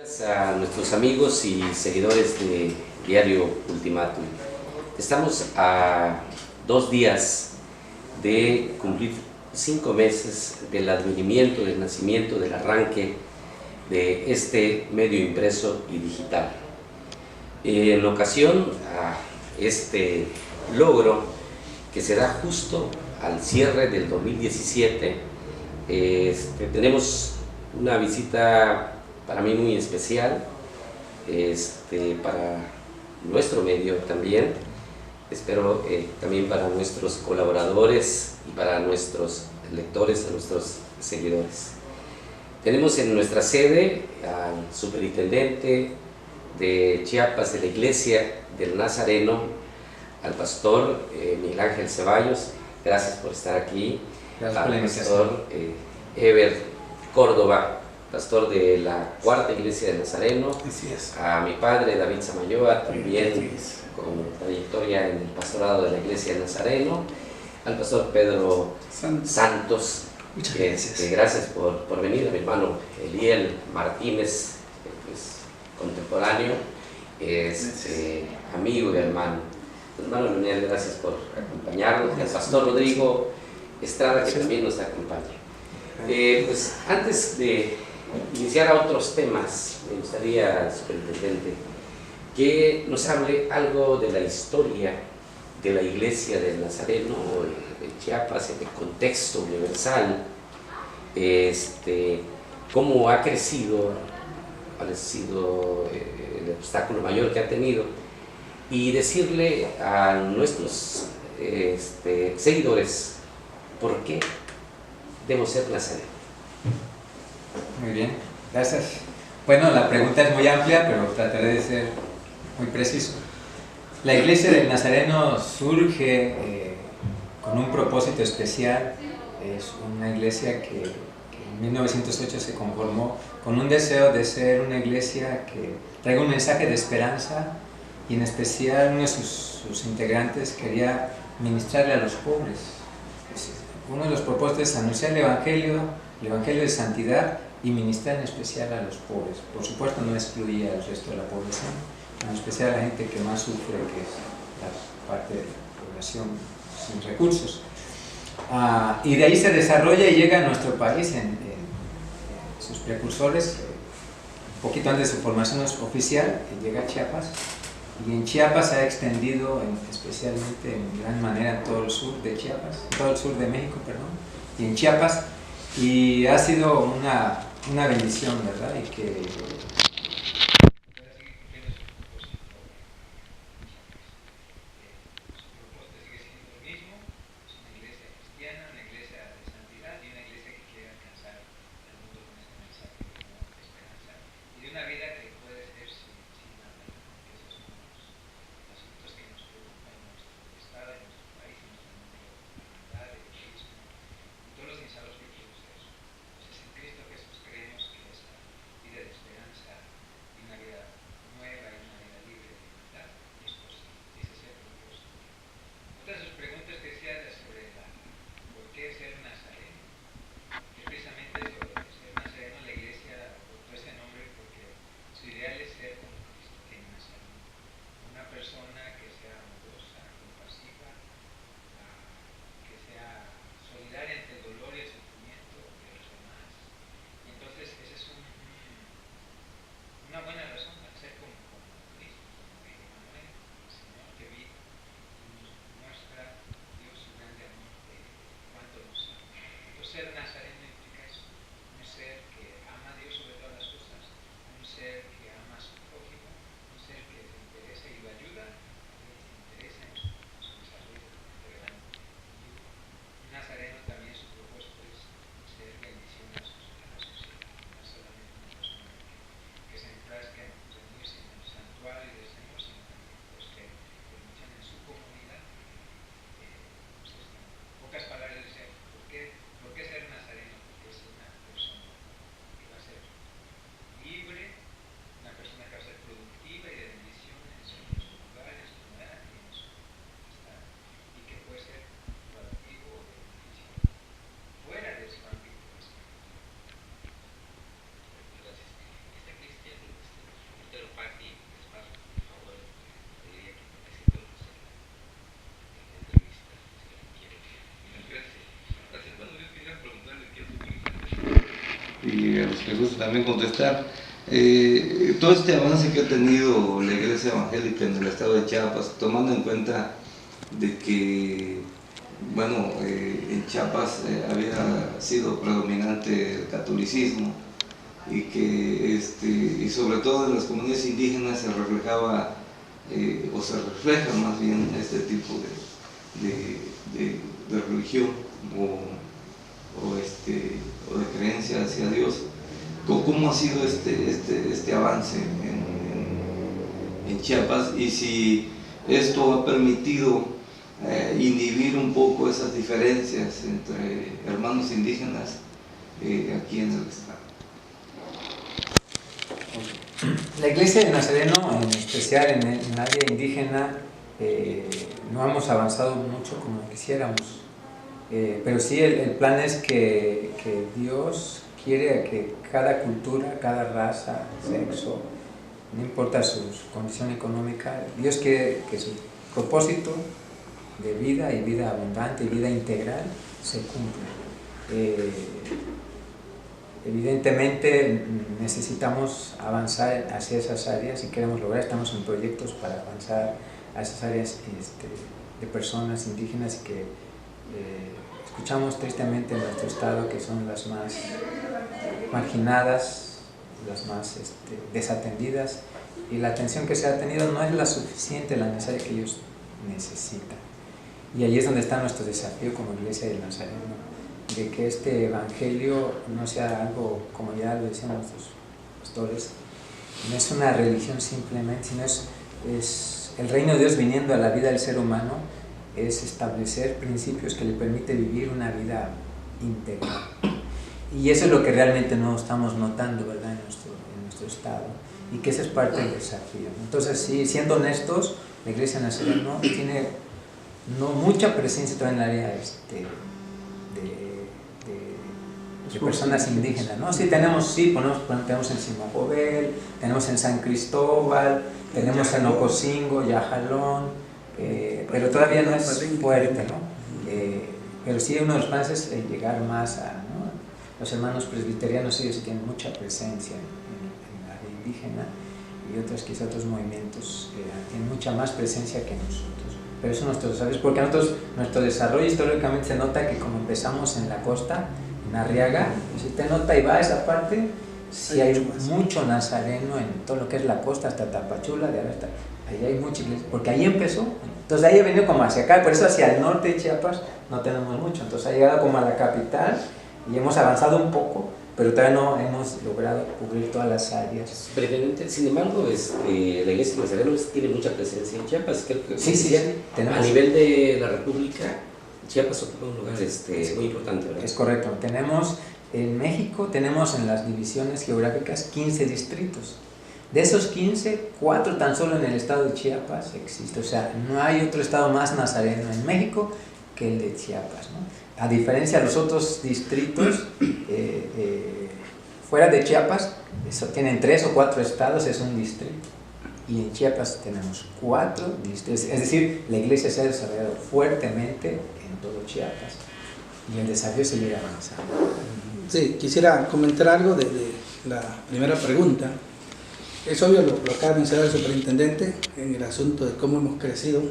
A nuestros amigos y seguidores de Diario Ultimátum. Estamos a 2 días de cumplir 5 meses del advenimiento, del nacimiento, del arranque de este medio impreso y digital. En ocasión a este logro que se da justo al cierre del 2017, tenemos una visita para mí muy especial, para nuestro medio también, espero también para nuestros colaboradores y para nuestros lectores, a nuestros seguidores. Tenemos en nuestra sede al superintendente de Chiapas de la Iglesia del Nazareno, al pastor Miguel Ángel Ceballos. Gracias por estar aquí. Gracias por la pastor Eber Córdoba, pastor de la Cuarta Iglesia del Nazareno. Así es. A mi padre David Samayoa, también con trayectoria en el pastorado de la Iglesia del Nazareno. Al pastor Pedro Santos. Muchas gracias. Gracias por venir. A mi hermano Eliel Martínez, pues, contemporáneo, amigo y hermano. Hermano Leonel, gracias por acompañarnos. Al pastor Rodrigo Estrada, que también nos acompaña. Pues antes de iniciar a otros temas, me gustaría, superintendente, que nos hable algo de la historia de la Iglesia del Nazareno de Chiapas en el contexto universal, cómo ha crecido, cuál ha sido el obstáculo mayor que ha tenido, y decirle a nuestros seguidores por qué debo ser nazareno. Muy bien, gracias. Bueno, la pregunta es muy amplia, pero trataré de ser muy preciso. La Iglesia del Nazareno surge con un propósito especial. Es una iglesia que en 1908 se conformó con un deseo de ser una iglesia que traiga un mensaje de esperanza, y en especial uno de sus integrantes quería ministrarle a los pobres. Uno de los propósitos es anunciar el Evangelio de santidad y ministrar en especial a los pobres. Por supuesto no excluía al resto de la población, en especial a la gente que más sufre, que es la parte de la población sin recursos. Y de ahí se desarrolla y llega a nuestro país en sus precursores, un poquito antes de su formación oficial, que llega a Chiapas. Y en Chiapas se ha extendido especialmente en gran manera en todo el sur de Chiapas, todo el sur de México, perdón, y en Chiapas, y ha sido una bendición, ¿verdad? Y que me gusta también contestar. Todo este avance que ha tenido la Iglesia Evangélica en el estado de Chiapas, tomando en cuenta de que, bueno, en Chiapas había sido predominante el catolicismo y que, y sobre todo en las comunidades indígenas se reflejaba, o se refleja más bien este tipo de religión o de creencia hacia Dios. ¿Cómo ha sido este avance en Chiapas y si esto ha permitido inhibir un poco esas diferencias entre hermanos indígenas aquí en el estado? La Iglesia de Nazareno, en especial en el área indígena, no hemos avanzado mucho como quisiéramos, pero sí el plan es que Dios quiere que cada cultura, cada raza, sexo, no importa su condición económica, Dios quiere que su propósito de vida y vida abundante y vida integral se cumpla. Evidentemente necesitamos avanzar hacia esas áreas y queremos lograr, estamos en proyectos para avanzar a esas áreas de personas indígenas que escuchamos tristemente en nuestro estado que son las más marginadas, las más desatendidas, y la atención que se ha tenido no es la suficiente, la necesaria que ellos necesitan. Y ahí es donde está nuestro desafío como Iglesia del Nazareno, de que este evangelio no sea algo, como ya lo decían nuestros pastores, no es una religión simplemente, sino es el reino de Dios viniendo a la vida del ser humano, es establecer principios que le permite vivir una vida integral. Y eso es lo que realmente no estamos notando, ¿verdad?, en nuestro estado, y que esa es parte del desafío. Entonces, sí, siendo honestos, la Iglesia Nazareno tiene no mucha presencia todavía en el área de personas indígenas, ¿no? Sí, tenemos en Simojovel, tenemos en San Cristóbal, tenemos en Ocosingo, Yajalón, pero todavía no es fuerte, ¿no? Pero sí, uno de los planes es llegar más a, ¿no? Los hermanos presbiterianos, ellos tienen mucha presencia en el área indígena, y otros movimientos tienen mucha más presencia que nosotros. Pero eso nuestro desarrollo, porque nuestro desarrollo históricamente se nota que como empezamos en la costa, en Arriaga, si usted nota y va a esa parte, sí hay mucho nazareno en todo lo que es la costa, hasta Tapachula, ahí hay mucha iglesia, porque ahí empezó. Entonces ahí ha venido como hacia acá, por eso hacia el norte de Chiapas no tenemos mucho. Entonces ha llegado como a la capital y hemos avanzado un poco, pero todavía no hemos logrado cubrir todas las áreas. Brevemente, sin embargo, la Iglesia de Nazareno tiene mucha presencia en Chiapas. Creo que sí, a nivel de la República, Chiapas ocupa un lugar muy importante, ¿verdad? Es correcto. En México tenemos en las divisiones geográficas 15 distritos. De esos 15, 4 tan solo en el estado de Chiapas existe. O sea, no hay otro estado más nazareno en México que el de Chiapas, ¿no? A diferencia de los otros distritos, fuera de Chiapas, tienen 3 o 4 estados, es un distrito. Y en Chiapas tenemos 4 distritos. Es decir, la iglesia se ha desarrollado fuertemente en todo Chiapas. Y el desafío es seguir avanzando. Sí, quisiera comentar algo de la primera pregunta. Es obvio lo acaba de mencionar el superintendente en el asunto de cómo hemos crecido.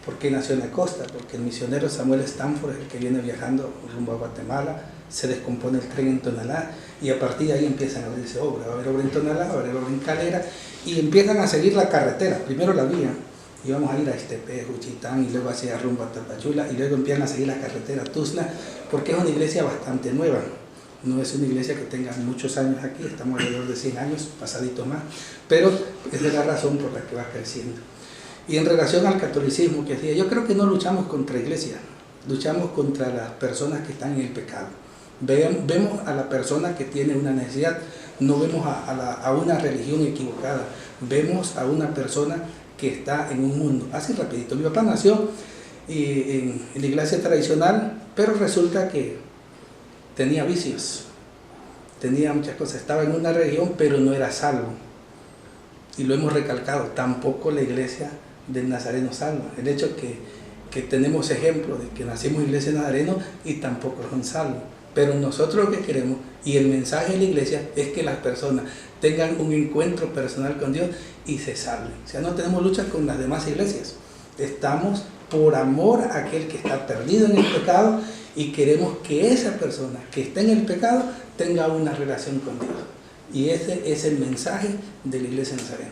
¿Por qué nació en la costa? Porque el misionero Samuel Stanford es el que viene viajando rumbo a Guatemala, se descompone el tren en Tonalá y a partir de ahí empiezan a abrirse obras. Va a haber obra en Tonalá, va a haber obra en Calera y empiezan a seguir la carretera, primero la vía, y vamos a ir a Ixtepec, Juchitán y luego hacia rumbo a Tapachula y luego empiezan a seguir la carretera Tuzla porque es una iglesia bastante nueva. No es una iglesia que tenga muchos años aquí, estamos alrededor de 100 años, pasadito más, pero es de la razón por la que va creciendo. Y en relación al catolicismo que decía, yo creo que no luchamos contra iglesia, luchamos contra las personas que están en el pecado. Vemos a la persona que tiene una necesidad, no vemos a una religión equivocada, vemos a una persona que está en un mundo. Así rapidito, mi papá nació en la iglesia tradicional, pero resulta que tenía vicios, tenía muchas cosas, estaba en una religión pero no era salvo. Y lo hemos recalcado, tampoco la iglesia del Nazareno salva. El hecho que tenemos ejemplo de que nacimos iglesia de Nazareno y tampoco son salvos. Pero nosotros lo que queremos, y el mensaje de la iglesia, es que las personas tengan un encuentro personal con Dios y se salven. O sea, no tenemos lucha con las demás iglesias. Estamos por amor a aquel que está perdido en el pecado y queremos que esa persona que está en el pecado tenga una relación con Dios. Y ese es el mensaje de la iglesia nazarena.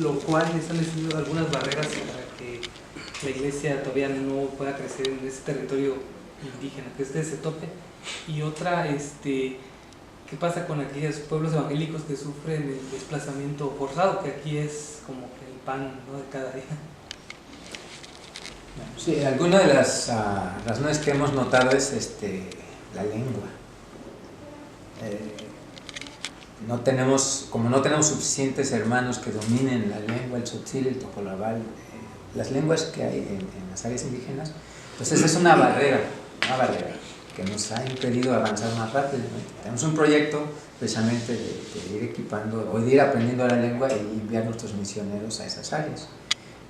Lo cual están existiendo algunas barreras para que la iglesia todavía no pueda crecer en ese territorio indígena, que este se tope. Y otra, ¿qué pasa con aquellos pueblos evangélicos que sufren el desplazamiento forzado? Que aquí es como que el pan, ¿no?, de cada día. Sí, alguna de las razones que hemos notado es la lengua. Como no tenemos suficientes hermanos que dominen la lengua, el tzotzil, el topolabal, las lenguas que hay en las áreas indígenas, entonces es una barrera que nos ha impedido avanzar más rápido. Tenemos un proyecto precisamente de ir equipando o de ir aprendiendo la lengua y enviar nuestros misioneros a esas áreas.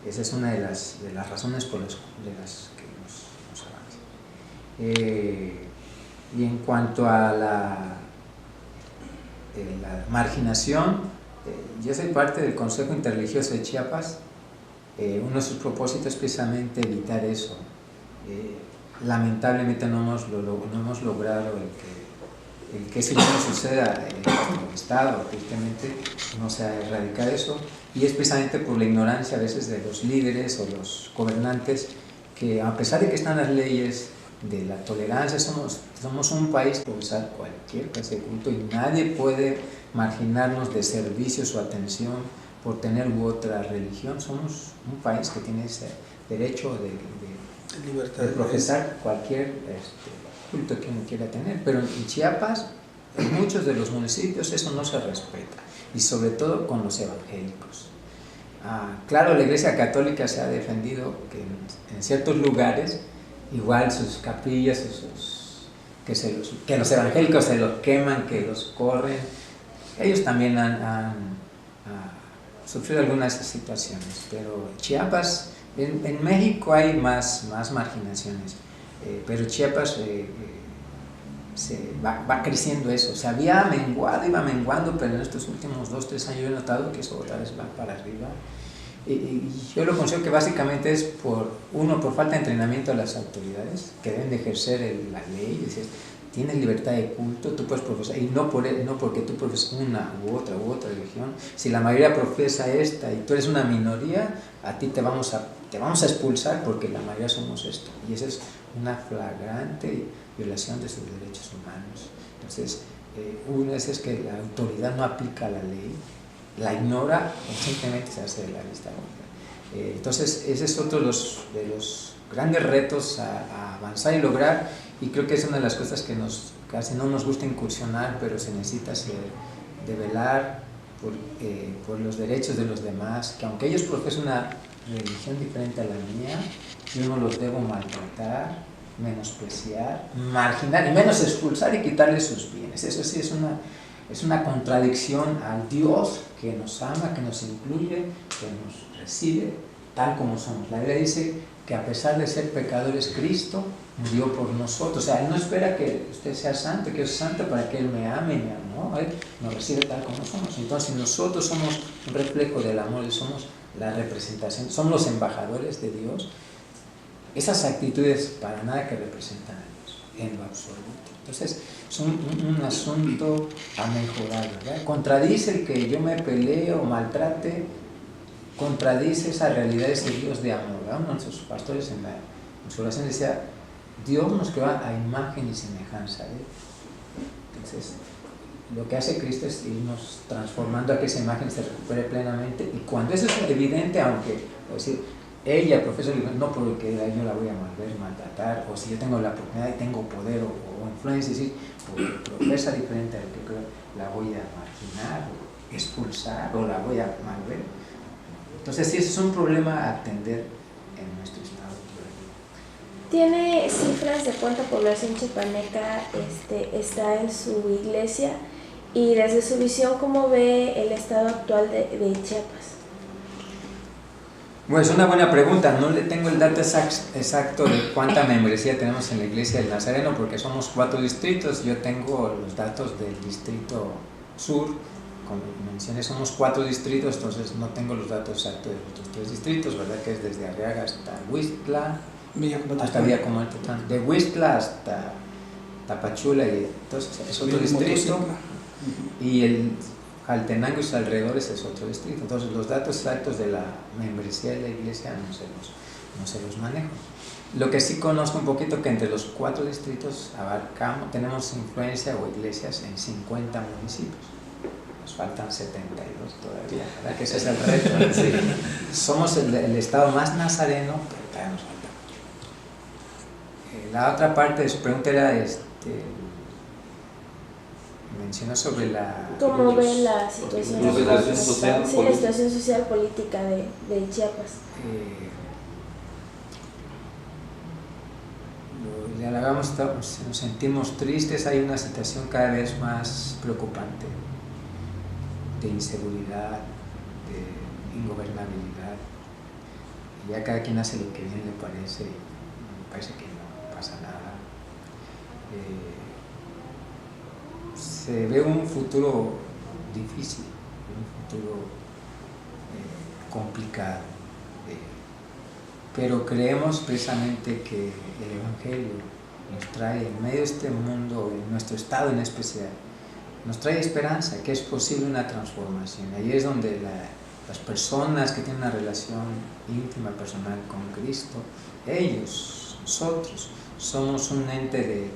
Esa es una de las razones por las que nos avanza. Y en cuanto a la marginación, yo soy parte del Consejo Interreligioso de Chiapas. Uno de sus propósitos es precisamente evitar eso. Lamentablemente no hemos logrado el que eso no suceda en nuestro estado, tristemente no se ha erradicado eso, y es precisamente por la ignorancia a veces de los líderes o los gobernantes, que a pesar de que están las leyes de la tolerancia, somos un país que usar cualquier clase de culto y nadie puede marginarnos de servicios o atención por tener u otra religión. Somos un país que tiene ese derecho de profesar cualquier culto que uno quiera tener, pero en Chiapas, en muchos de los municipios eso no se respeta, y sobre todo con los evangélicos. Claro, la Iglesia Católica se ha defendido que en ciertos lugares, igual sus capillas, que los evangélicos se los queman, que los corren. Ellos también han sufrido algunas situaciones, pero Chiapas, en México hay más marginaciones, pero Chiapas va creciendo eso. Se había menguado, iba menguando, pero en estos últimos 2-3 años he notado que eso otra vez va para arriba. Y yo lo considero que básicamente es por falta de entrenamiento a las autoridades, que deben de ejercer la ley. Es decir, tienes libertad de culto, tú puedes profesar, y no porque tú profesas una u otra religión. Si la mayoría profesa esta y tú eres una minoría, a ti te vamos a expulsar porque la mayoría somos esto. Y esa es una flagrante violación de sus derechos humanos. Entonces, una vez es que la autoridad no aplica la ley, la ignora o simplemente se hace de la vista gorda. Entonces, ese es otro de los grandes retos a avanzar y lograr, y creo que es una de las cosas que casi no nos gusta incursionar, pero se necesita de velar por los derechos de los demás, que aunque ellos profesen una religión diferente a la mía, yo no los debo maltratar, menospreciar, marginar, y menos expulsar y quitarles sus bienes. Eso sí es una contradicción al Dios que nos ama, que nos incluye, que nos recibe tal como somos. La Biblia dice que a pesar de ser pecadores, Cristo murió por nosotros. O sea, Él no espera que usted sea santo, que yo sea santo para que Él me ame y me amó. Él nos recibe tal como somos. Entonces, nosotros somos un reflejo del amor y somos la representación, somos los embajadores de Dios. Esas actitudes para nada que representan a Dios, en lo absoluto. Entonces, es un asunto a mejorar, ¿verdad? Contradice el que yo me pelee o maltrate, contradice esa realidad de ese Dios de amor, ¿verdad? Uno de nuestros pastores en su oración decía, Dios nos creó a imagen y semejanza de Él. Entonces, lo que hace Cristo es irnos transformando a que esa imagen se recupere plenamente, y cuando eso es evidente, aunque, es decir, ella profesa, no porque yo la voy a maltratar, o si yo tengo la oportunidad y tengo poder o influencia, es decir, porque profesa diferente a lo que creo, la voy a marginar, o expulsar, o la voy a malver. Entonces, sí, ese es un problema a atender en nuestro estado. ¿Tiene cifras de cuánta población chiapaneca está en su iglesia? Y desde su visión, ¿cómo ve el estado actual de Chiapas? Bueno, es una buena pregunta. No le tengo el dato exacto de cuánta membresía tenemos en la Iglesia del Nazareno, porque somos 4 distritos. Yo tengo los datos del distrito sur. Como mencioné, somos 4 distritos, entonces no tengo los datos exactos de los otros 3 distritos, ¿verdad? Que es desde Arriaga hasta Huistla, hasta Villa Como Alto, de Huistla hasta Tapachula, y entonces es otro distrito. Y el Jaltenango y sus alrededores es otro distrito. Entonces los datos exactos de la membresía de la iglesia no se los manejo. Lo que sí conozco un poquito, que entre los 4 distritos tenemos influencia o iglesias en 50 municipios. Nos faltan 72 todavía, ¿verdad? Que ese es el reto. Sí. Somos el estado más nazareno, pero todavía nos falta. La otra parte de su pregunta era mencionó sobre la... ¿Cómo ve la situación social, sí, la situación social política de Chiapas? Le halagamos, nos sentimos tristes, hay una situación cada vez más preocupante de inseguridad, de ingobernabilidad. Y ya cada quien hace lo que bien le parece, y me parece que no pasa nada. Se ve un futuro difícil, un futuro complicado, pero creemos precisamente que el Evangelio nos trae en medio de este mundo, en nuestro estado en especial, nos trae esperanza, que es posible una transformación. Ahí es donde las personas que tienen una relación íntima, personal con Cristo, ellos, nosotros, somos un ente de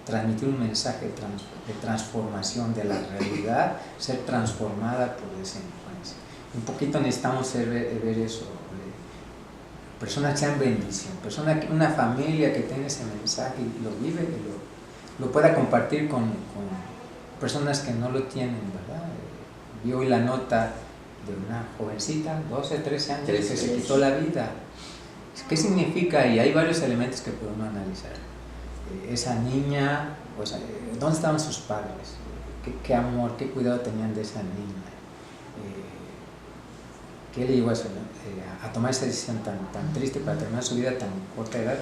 transmitir un mensaje de transformación de la realidad, ser transformada por esa influencia. Un poquito necesitamos ver eso, personas que sean bendición, una familia que tenga ese mensaje y lo vive y lo pueda compartir con personas que no lo tienen, ¿verdad? Vi hoy la nota de una jovencita, 12, 13 años, que se quitó la vida. ¿Qué significa? Y hay varios elementos que podemos analizar. Esa niña, pues, ¿dónde estaban sus padres? ¿Qué amor, qué cuidado tenían de esa niña? ¿Qué le llevó a tomar esa decisión tan triste para terminar su vida a tan corta edad?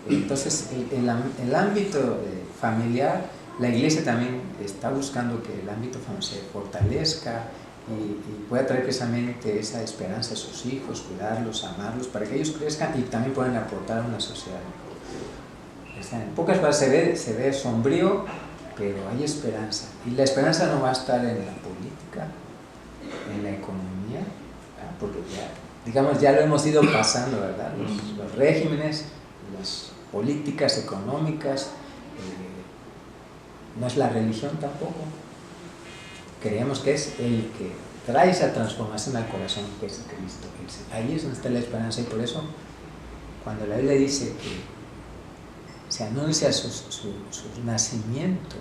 Entonces, el ámbito familiar, la iglesia también está buscando que el ámbito familiar se fortalezca y pueda traer precisamente esa esperanza a sus hijos, cuidarlos, amarlos, para que ellos crezcan y también puedan aportar a una sociedad mejor. En pocas palabras se ve sombrío, pero hay esperanza. Y la esperanza no va a estar en la política, en la economía, ¿verdad? Porque ya lo hemos ido pasando, ¿verdad? Los regímenes, las políticas económicas, no es la religión tampoco. Creemos que es el que trae esa transformación al corazón, que es Cristo. Ahí es donde está la esperanza, y por eso cuando la Biblia dice que se anuncia su nacimiento,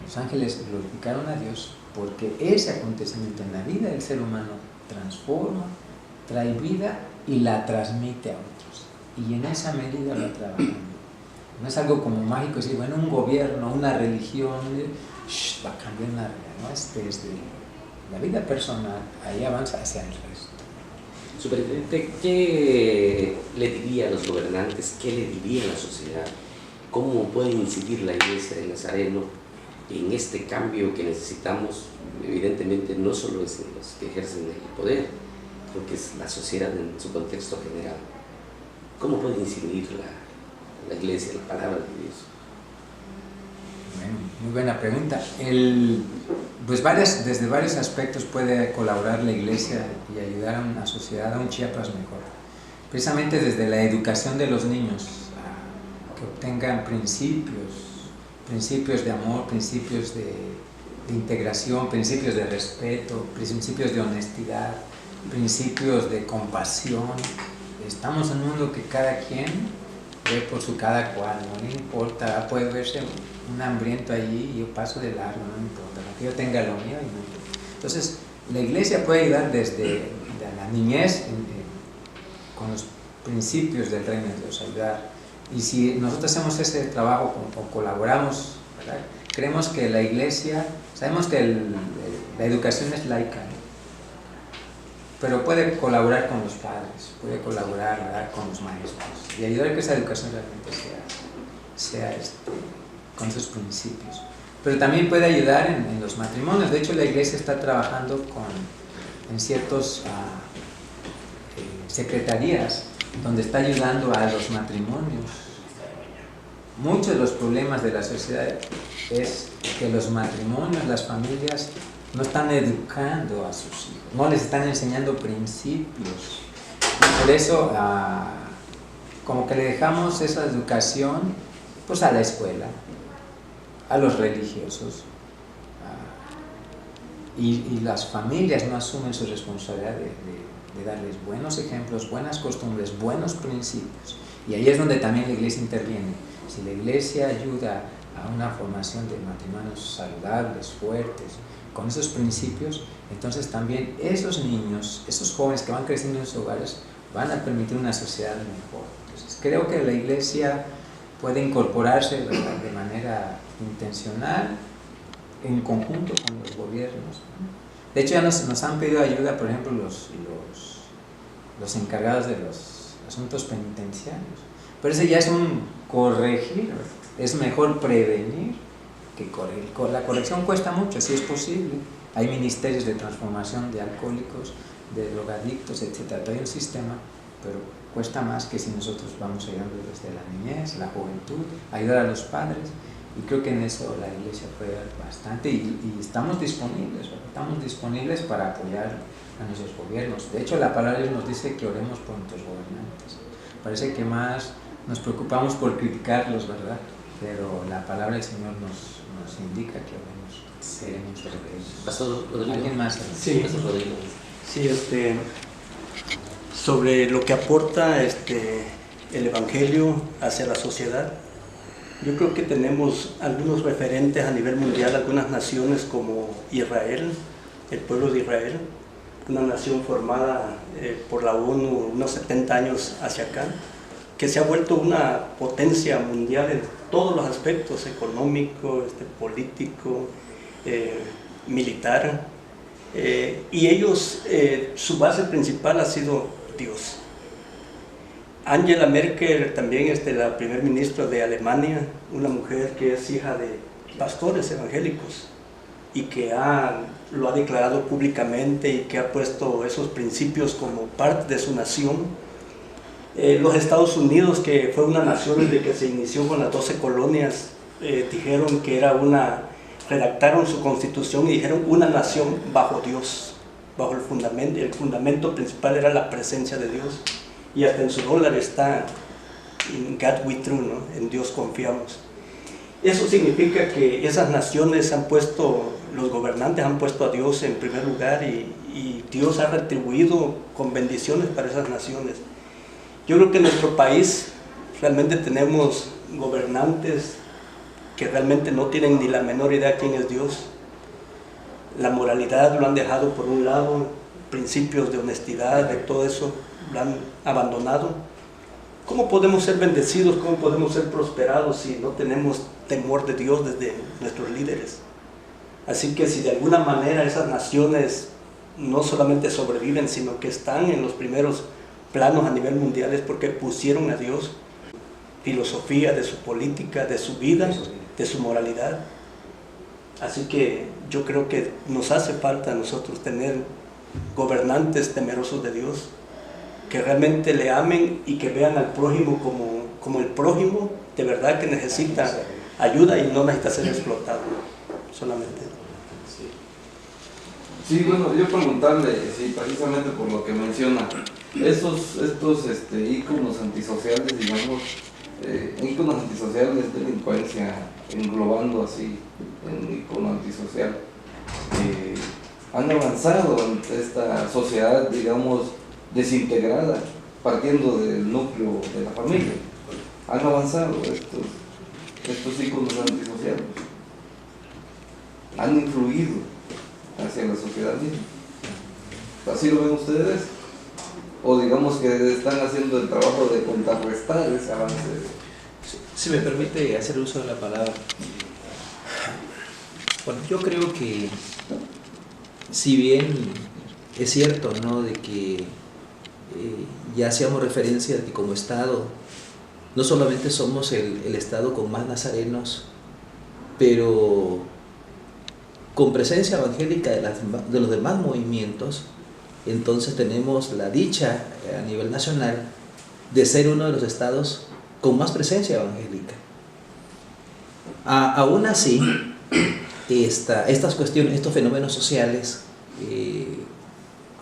los ángeles glorificaron a Dios porque ese acontecimiento en la vida del ser humano transforma, trae vida y la transmite a otros, y en esa medida lo trabajamos. No es algo como mágico, decir, bueno, un gobierno, una religión va a cambiar una realidad, ¿no? Desde la vida personal, ahí avanza hacia el resto. Superintendente, ¿qué le diría a los gobernantes? ¿Qué le diría a la sociedad? ¿Cómo puede incidir la Iglesia del Nazareno en este cambio que necesitamos? Evidentemente no solo es en los que ejercen el poder, creo que es la sociedad en su contexto general. ¿Cómo puede incidir la Iglesia, la palabra de Dios? Bueno, muy buena pregunta. Pues desde varios aspectos puede colaborar la Iglesia y ayudar a una sociedad, a un Chiapas mejor. Precisamente desde la educación de los niños, que obtengan principios de amor, principios de integración, principios de respeto, principios de honestidad, principios de compasión. Estamos en un mundo que cada quien ve por su cada cual, no le importa, puede verse un hambriento allí y yo paso de largo, no me importa, que yo tenga lo mío y no importa. Entonces, la Iglesia puede ayudar desde la niñez con los principios del reino de Dios, ayudar. Y si nosotros hacemos ese trabajo o colaboramos, ¿verdad? Creemos que la Iglesia, sabemos que la educación es laica, ¿no? pero puede colaborar con los padres, puede colaborar, ¿verdad?, con los maestros y ayudar a que esa educación realmente sea con esos principios. Pero también puede ayudar en los matrimonios. De hecho, la iglesia está trabajando en ciertas secretarías donde está ayudando a los matrimonios. Muchos de los problemas de la sociedad es que los matrimonios, las familias, no están educando a sus hijos, no les están enseñando principios. Y por eso, como que le dejamos esa educación pues a la escuela, a los religiosos, y las familias no asumen su responsabilidad de darles buenos ejemplos, buenas costumbres, buenos principios. Y ahí es donde también la iglesia interviene. Si la iglesia ayuda a una formación de matrimonios saludables, fuertes, con esos principios, entonces también esos niños, esos jóvenes que van creciendo en sus hogares, van a permitir una sociedad mejor. Entonces, creo que la iglesia puede incorporarse, ¿verdad?, de manera intencional, en conjunto con los gobiernos. De hecho, ya nos han pedido ayuda, por ejemplo, los encargados de los asuntos penitenciarios. Pero ese ya es un corregir, es mejor prevenir que corregir. La corrección cuesta mucho, si es posible. Hay ministerios de transformación de alcohólicos, de drogadictos, etc. Hay un sistema, pero cuesta más que si nosotros vamos ayudando desde la niñez, la juventud, ayudar a los padres. Y creo que en eso la iglesia puede dar bastante y estamos disponibles, ¿verdad? Estamos disponibles para apoyar a nuestros gobiernos. De hecho, la palabra de Dios nos dice que oremos por nuestros gobernantes. Parece que más nos preocupamos por criticarlos, ¿verdad? Pero la palabra del Señor nos indica que oremos, queremos por ellos. Pastor Rodrigo. ¿Alguien más? Sí. Pastor Rodrigo. Sí, sobre lo que aporta el Evangelio hacia la sociedad. Yo creo que tenemos algunos referentes a nivel mundial, algunas naciones como Israel, el pueblo de Israel, una nación formada por la ONU unos 70 años hacia acá, que se ha vuelto una potencia mundial en todos los aspectos, económico, político, militar, y ellos, su base principal ha sido Dios. Angela Merkel, también la primer ministra de Alemania, una mujer que es hija de pastores evangélicos y que lo ha declarado públicamente y que ha puesto esos principios como parte de su nación. Los Estados Unidos, que fue una nación desde que se inició con las 12 colonias, dijeron que redactaron su constitución y dijeron una nación bajo Dios, bajo el fundamento principal era la presencia de Dios. Y hasta en su dólar está "In God we trust", ¿no? En Dios confiamos. Eso significa que esas naciones los gobernantes han puesto a Dios en primer lugar y Dios ha retribuido con bendiciones para esas naciones. Yo creo que en nuestro país realmente tenemos gobernantes que realmente no tienen ni la menor idea quién es Dios. La moralidad lo han dejado por un lado, principios de honestidad, de todo eso lo han abandonado. ¿Cómo podemos ser bendecidos? ¿Cómo podemos ser prosperados si no tenemos temor de Dios desde nuestros líderes? Así que si de alguna manera esas naciones no solamente sobreviven, sino que están en los primeros planos a nivel mundial, es porque pusieron a Dios, filosofía de su política, de su vida, de su moralidad. Así que yo creo que nos hace falta a nosotros tener gobernantes temerosos de Dios, que realmente le amen y que vean al prójimo como el prójimo de verdad que necesita ayuda y no necesita ser explotado solamente. Sí, bueno, yo preguntarle, sí, precisamente por lo que menciona, estos íconos antisociales, digamos, íconos antisociales, delincuencia, englobando así en ícono antisocial, han avanzado ante esta sociedad, digamos, desintegrada, partiendo del núcleo de la familia. Han avanzado estos íconos antisociales, han influido hacia la sociedad misma. ¿Así lo ven ustedes? O digamos que están haciendo el trabajo de contrarrestar ese avance. Si me permite hacer uso de la palabra. Bueno, yo creo que si bien es cierto, ¿no?, de que ya hacíamos referencia de que como Estado no solamente somos el Estado con más nazarenos, pero con presencia evangélica de los demás movimientos. Entonces tenemos la dicha a nivel nacional de ser uno de los estados con más presencia evangélica. Aún así, estas cuestiones, estos fenómenos sociales,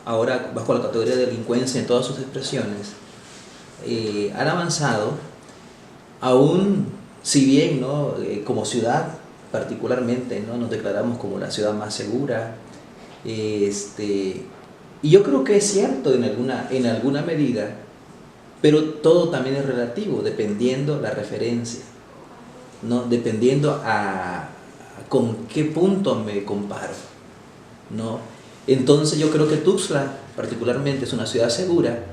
ahora bajo la categoría de delincuencia en todas sus expresiones, han avanzado, aún si bien, ¿no?, como ciudad particularmente, ¿no?, nos declaramos como la ciudad más segura, y yo creo que es cierto en alguna medida, pero todo también es relativo, dependiendo la referencia, ¿no?, dependiendo con qué punto me comparo, ¿no? Entonces yo creo que Tuxtla particularmente es una ciudad segura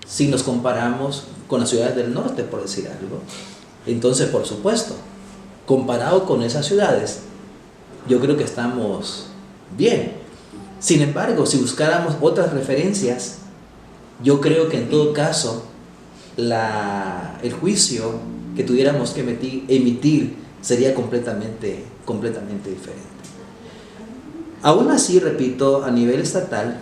si nos comparamos con las ciudades del norte, por decir algo. Entonces, por supuesto, comparado con esas ciudades, yo creo que estamos bien. Sin embargo, si buscáramos otras referencias, yo creo que en todo caso el juicio que tuviéramos que emitir sería completamente diferente. Aún así, repito, a nivel estatal,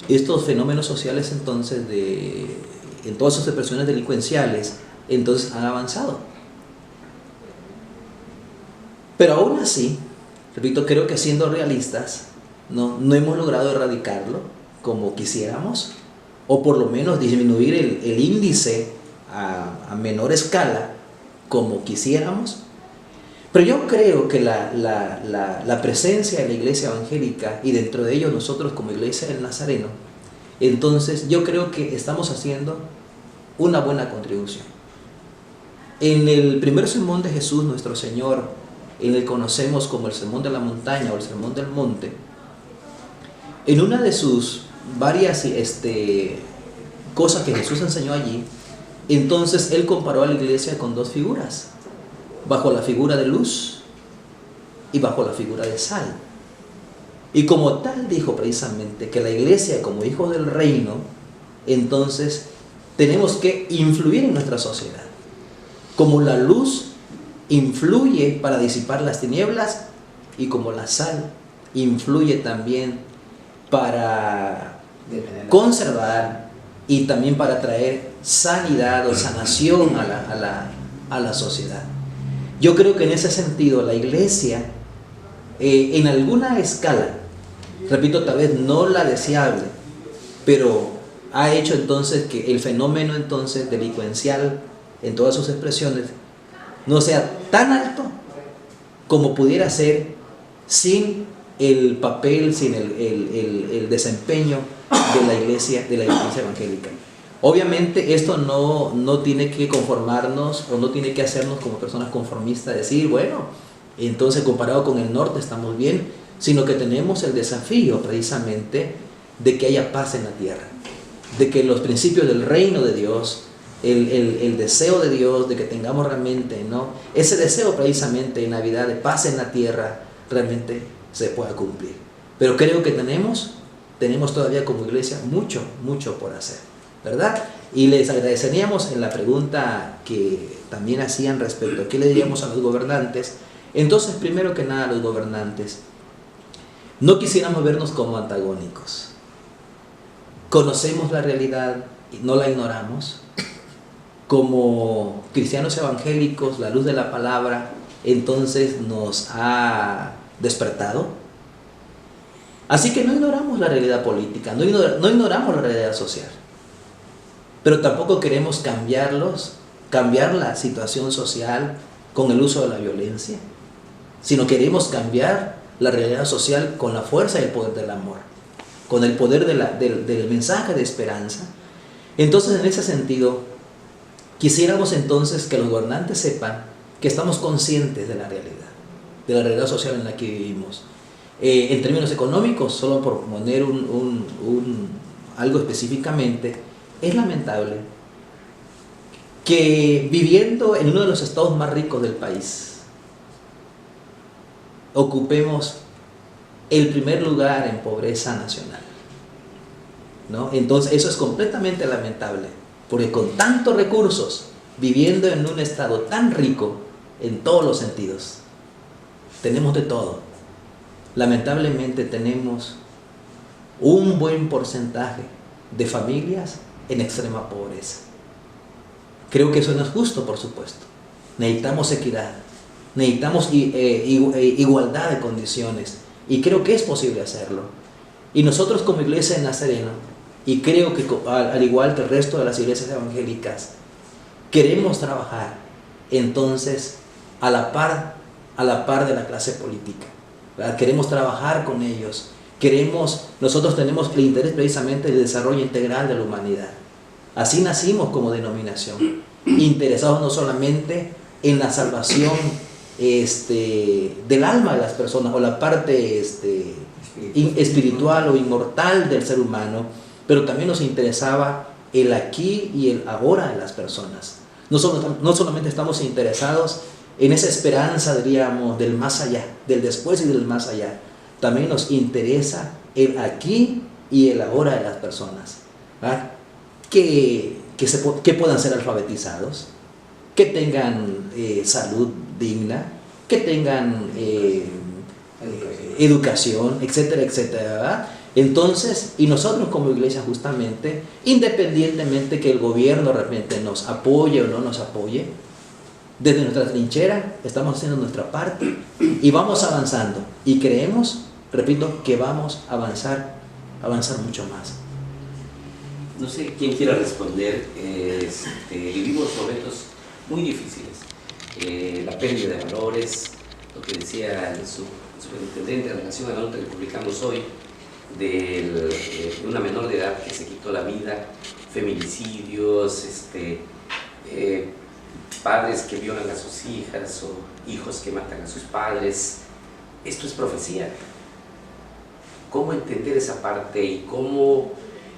estos fenómenos sociales entonces en todas sus expresiones delincuenciales entonces han avanzado. Pero aún así, repito, creo que siendo realistas, no hemos logrado erradicarlo como quisiéramos, o por lo menos disminuir el índice a menor escala como quisiéramos. Pero yo creo que la presencia de la iglesia evangélica, y dentro de ello nosotros como iglesia del Nazareno, entonces yo creo que estamos haciendo una buena contribución. En el primer sermón de Jesús, nuestro Señor, en el que conocemos como el sermón de la montaña o el sermón del monte, en una de sus varias cosas que Jesús enseñó allí, entonces Él comparó a la iglesia con dos figuras, bajo la figura de luz y bajo la figura de sal. Y como tal dijo precisamente que la iglesia como hijos del reino, entonces tenemos que influir en nuestra sociedad. Como la luz influye para disipar las tinieblas, y como la sal influye también para conservar y también para traer sanidad o sanación a la sociedad. Yo creo que en ese sentido la iglesia, en alguna escala, repito, tal vez no la deseable, pero ha hecho entonces que el fenómeno entonces delincuencial en todas sus expresiones no sea tan alto como pudiera ser sin el papel, sin el desempeño de la iglesia evangélica. Obviamente esto no tiene que conformarnos o no tiene que hacernos como personas conformistas, decir, bueno, entonces comparado con el norte estamos bien, sino que tenemos el desafío precisamente de que haya paz en la tierra, de que los principios del reino de Dios, el deseo de Dios de que tengamos realmente, ¿no?, ese deseo precisamente en Navidad de paz en la tierra realmente se pueda cumplir. Pero creo que tenemos todavía como iglesia mucho por hacer, ¿verdad? Y les agradeceríamos en la pregunta que también hacían respecto a qué le diríamos a los gobernantes. Entonces, primero que nada, a los gobernantes, no quisiéramos vernos como antagónicos. Conocemos la realidad y no la ignoramos. Como cristianos evangélicos, la luz de la palabra entonces nos ha despertado. Así que no ignoramos la realidad política, no ignoramos la realidad social, pero tampoco queremos cambiar la situación social con el uso de la violencia, sino queremos cambiar la realidad social con la fuerza y el poder del amor, con el poder del mensaje de esperanza. Entonces, en ese sentido, quisiéramos entonces que los gobernantes sepan que estamos conscientes de la realidad social en la que vivimos. En términos económicos, solo por poner algo específicamente, es lamentable que viviendo en uno de los estados más ricos del país, ocupemos el primer lugar en pobreza nacional. ¿no? Entonces eso es completamente lamentable, porque con tantos recursos, viviendo en un estado tan rico en todos los sentidos, tenemos de todo. Lamentablemente tenemos un buen porcentaje de familias en extrema pobreza. Creo que eso no es justo, por supuesto. Necesitamos equidad, necesitamos igualdad de condiciones, y creo que es posible hacerlo. Y nosotros como Iglesia de Nazareno, y creo que al igual que el resto de las iglesias evangélicas, queremos trabajar entonces a la par de la clase política, ¿verdad? Queremos trabajar con ellos. Nosotros tenemos el interés precisamente del desarrollo integral de la humanidad. Así nacimos como denominación, interesados no solamente en la salvación del alma de las personas, o la parte espiritual o inmortal del ser humano, pero también nos interesaba el aquí y el ahora de las personas. No solamente estamos interesados en esa esperanza, diríamos, del más allá, del después y del más allá. También nos interesa el aquí y el ahora de las personas, ¿verdad? Que puedan ser alfabetizados, que tengan salud digna, que tengan educación, etcétera, etcétera, ¿verdad? Entonces, y nosotros como iglesia justamente, independientemente que el gobierno de repente nos apoye o no nos apoye, desde nuestra trinchera estamos haciendo nuestra parte y vamos avanzando, y creemos, repito, que vamos a avanzar mucho más. No sé quién quiera responder. Vivimos momentos muy difíciles. La pérdida de valores, lo que decía el superintendente en relación a la nota que publicamos hoy, de una menor de edad que se quitó la vida, feminicidios, padres que violan a sus hijas o hijos que matan a sus padres. Esto es profecía. ¿Cómo entender esa parte y cómo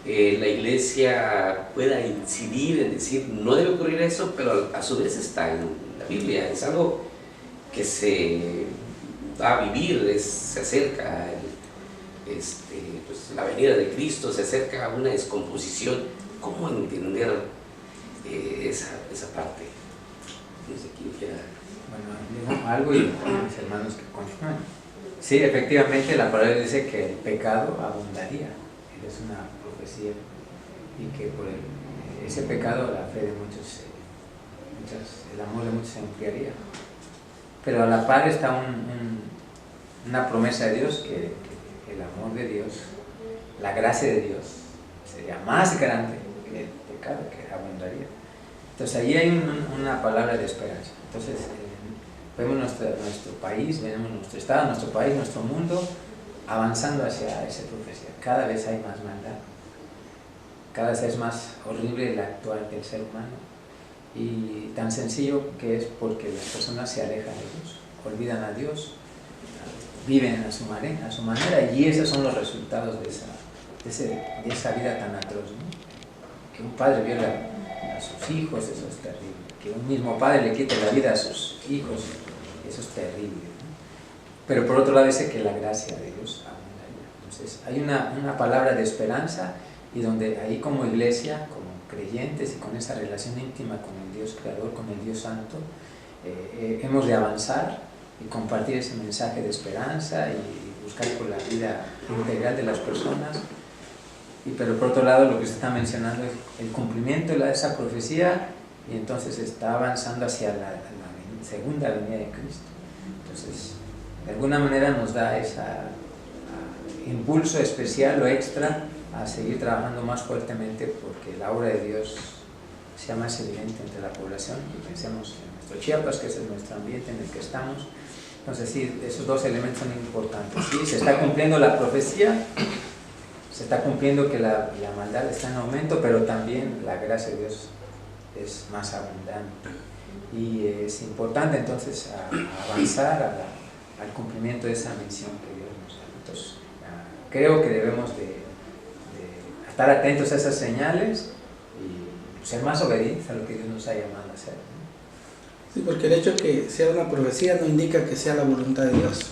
la iglesia pueda incidir en decir no debe ocurrir eso, pero a su vez está en la Biblia? Es algo que se va a vivir, se acerca pues, la venida de Cristo, se acerca a una descomposición. ¿Cómo entender esa parte? No sé quién quiera. Bueno, digo algo y mis hermanos que continúen. Sí, efectivamente la palabra dice que el pecado abundaría. Es una profecía, y que por ese pecado la fe de muchos, el amor de muchos se enfriaría. Pero a la par está una promesa de Dios, que el amor de Dios, la gracia de Dios, sería más grande que el pecado, que abundaría. Entonces ahí hay una palabra de esperanza. Entonces vemos nuestro país, vemos nuestro estado, nuestro país, nuestro mundo avanzando hacia esa profecía. Cada vez hay más maldad, cada vez es más horrible el actuar del ser humano, y tan sencillo que es porque las personas se alejan de Dios, olvidan a Dios, viven a su manera, y esos son los resultados de esa vida tan atroz, ¿no? Que un padre viola a sus hijos, eso es terrible. Que un mismo padre le quite la vida a sus hijos, eso es terrible, ¿no? Pero por otro lado dice que la gracia de Dios abundaría. Entonces hay una palabra de esperanza, y donde ahí como iglesia, como creyentes y con esa relación íntima con el Dios creador, con el Dios santo, hemos de avanzar y compartir ese mensaje de esperanza y buscar por la vida integral de las personas. Pero por otro lado, lo que usted está mencionando es el cumplimiento de esa profecía, y entonces está avanzando hacia la segunda venida de Cristo. Entonces, de alguna manera nos da ese impulso especial o extra a seguir trabajando más fuertemente, porque la obra de Dios sea más evidente entre la población. Y pensemos en nuestro Chiapas, que es nuestro ambiente en el que estamos. Entonces sí, esos dos elementos son importantes. Sí, se está cumpliendo la profecía, se está cumpliendo que la maldad está en aumento, pero también la gracia de Dios es más abundante. Y es importante entonces avanzar al cumplimiento de esa misión que Dios nos da. Entonces, creo que debemos de estar atentos a esas señales y ser más obedientes a lo que Dios nos ha llamado a hacer, ¿no? Sí, porque el hecho de que sea una profecía no indica que sea la voluntad de Dios.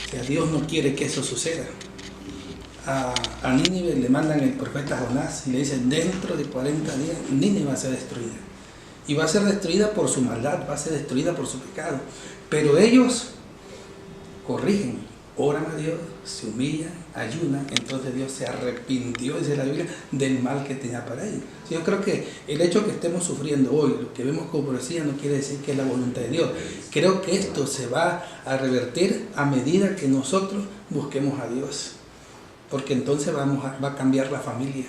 O sea, Dios no quiere que eso suceda. a Nínive le mandan el profeta Jonás y le dicen, dentro de 40 días Nínive va a ser destruida. Y va a ser destruida por su maldad, va a ser destruida por su pecado. Pero ellos corrigen, oran a Dios, se humillan, ayunan, entonces Dios se arrepintió, dice la Biblia, del mal que tenía para ellos. Yo creo que el hecho que estemos sufriendo hoy, lo que vemos como profecía, no quiere decir que es la voluntad de Dios. Creo que esto se va a revertir a medida que nosotros busquemos a Dios, porque entonces va a cambiar la familia,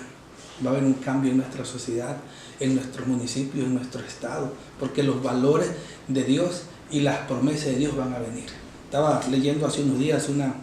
va a haber un cambio en nuestra sociedad, en nuestros municipios, en nuestro estado, porque los valores de Dios y las promesas de Dios van a venir. Estaba leyendo hace unos días una